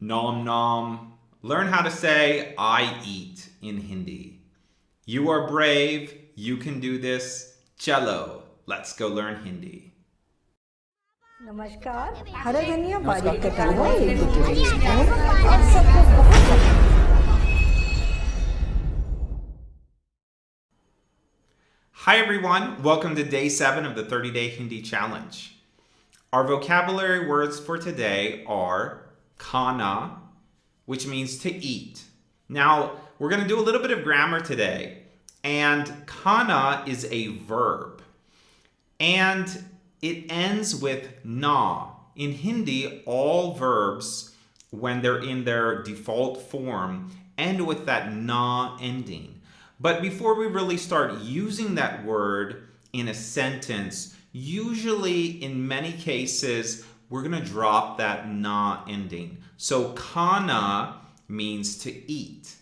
Nom nom. Learn how to say I eat in Hindi. You are brave. You can do this. Chalo. Let's go learn Hindi. नमस्कार हरा धनिया बारीक कटा हुआ 1-2 tablespoon और सबको बहुत Hi everyone, welcome to day 7 of the 30-day Hindi challenge. Our vocabulary words for today are khana, which means to eat. Now, we're going to do a little bit of grammar today, and khana is a verb, and it ends with na. In Hindi, all verbs, when they're in their default form, end with that na ending. But before we really start using that word in a sentence, usually in many cases, we're going to drop that na ending. So khana means to eat.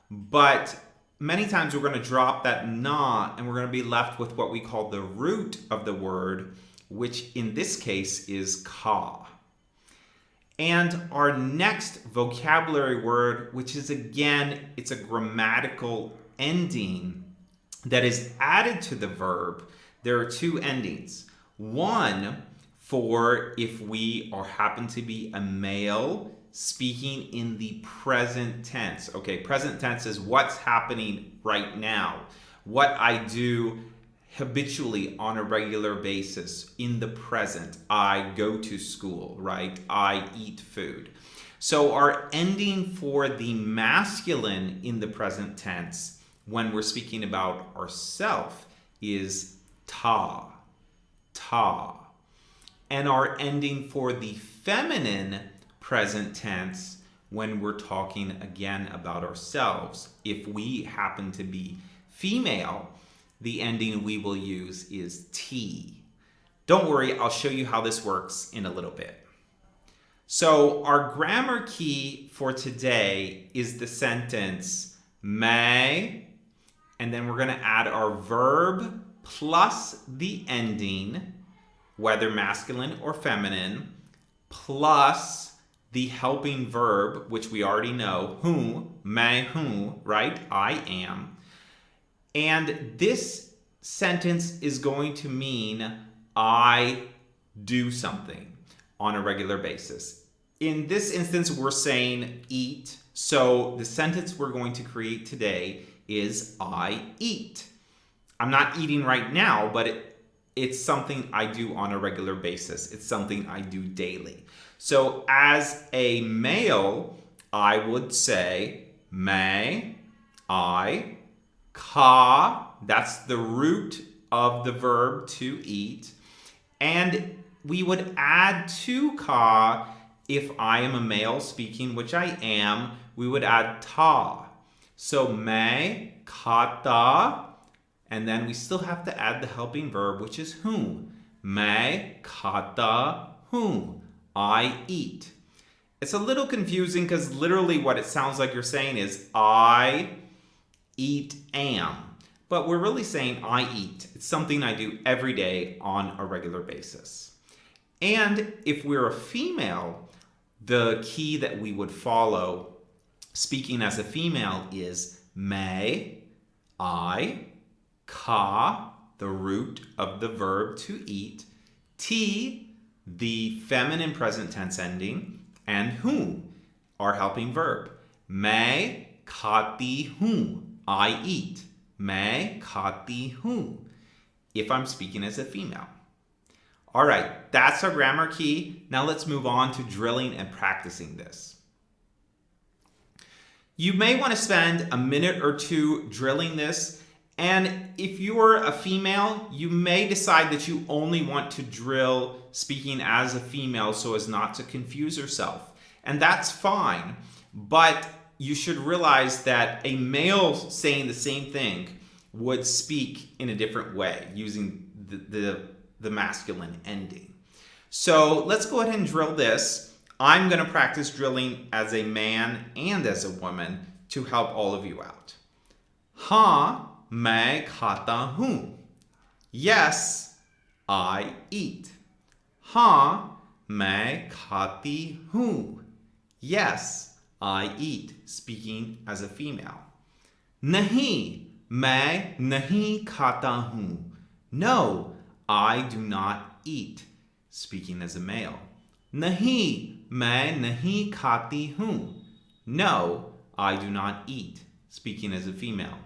But many times we're going to drop that na and we're going to be left with what we call the root of the word, which in this case is ka. And our next vocabulary word, which is again, it's a grammatical ending that is added to the verb. There are two endings. One for if we or happen to be a male speaking in the present tense. Okay, present tense is what's happening right now, what I do habitually on a regular basis in the present. I go to school, right? I eat food. So our ending for the masculine in the present tense when we're speaking about ourself is ta, ta. And our ending for the feminine present tense when we're talking again about ourselves, if we happen to be female, the ending we will use is T. Don't worry, I'll show you how this works in a little bit. So our grammar key for today is the sentence may, and then we're going to add our verb plus the ending, whether masculine or feminine, plus the helping verb, which we already know, who, may, who, right? I am. And this sentence is going to mean I do something on a regular basis. In this instance, we're saying eat. So the sentence we're going to create today is I eat. I'm not eating right now, but it's something I do on a regular basis. It's something I do daily. So as a male, I would say may, I, ka, that's the root of the verb to eat. And we would add to ka, if I am a male speaking, which I am, we would add ta. So may, kata, and then we still have to add the helping verb, which is whom. May, kata, whom. I eat. It's a little confusing because literally what it sounds like you're saying is I eat am. But we're really saying I eat. It's something I do every day on a regular basis. And if we're a female, the key that we would follow speaking as a female is may, I, ka, the root of the verb to eat, t, the feminine present tense ending, and whom, our helping verb. May, khati hum, I eat. May, khati hum, if I'm speaking as a female. All right, that's our grammar key. Now let's move on to drilling and practicing this. You may want to spend a minute or two drilling this, and if you're a female, you may decide that you only want to drill speaking as a female so as not to confuse yourself. And that's fine, but you should realize that a male saying the same thing would speak in a different way using the masculine ending. So let's go ahead and drill this. I'm going to practice drilling as a man and as a woman to help all of you out. हाँ, मैं खाता हूँ. Yes, I eat. हाँ, मैं खाती हूँ. Yes, I eat, speaking as a female. नहीं, मैं नहीं खाता हूँ. No, I do not eat, speaking as a male. नहीं, मैं नहीं खाती हूँ. No, I do not eat, speaking as a female.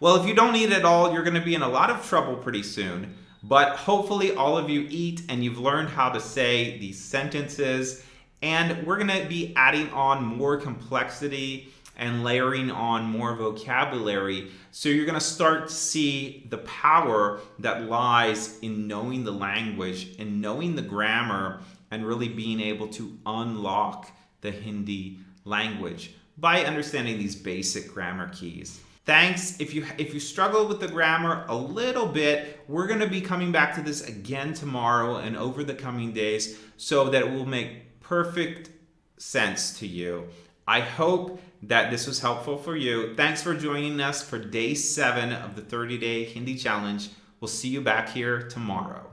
Well, if you don't eat at all, you're going to be in a lot of trouble pretty soon. But hopefully, all of you eat and you've learned how to say these sentences. And we're going to be adding on more complexity and layering on more vocabulary. So you're going to start to see the power that lies in knowing the language and knowing the grammar and really being able to unlock the Hindi language by understanding these basic grammar keys. Thanks. If you struggle with the grammar a little bit, we're going to be coming back to this again tomorrow and over the coming days so that it will make perfect sense to you. I hope that this was helpful for you. Thanks for joining us for day 7 of the 30-day Hindi challenge. We'll see you back here tomorrow.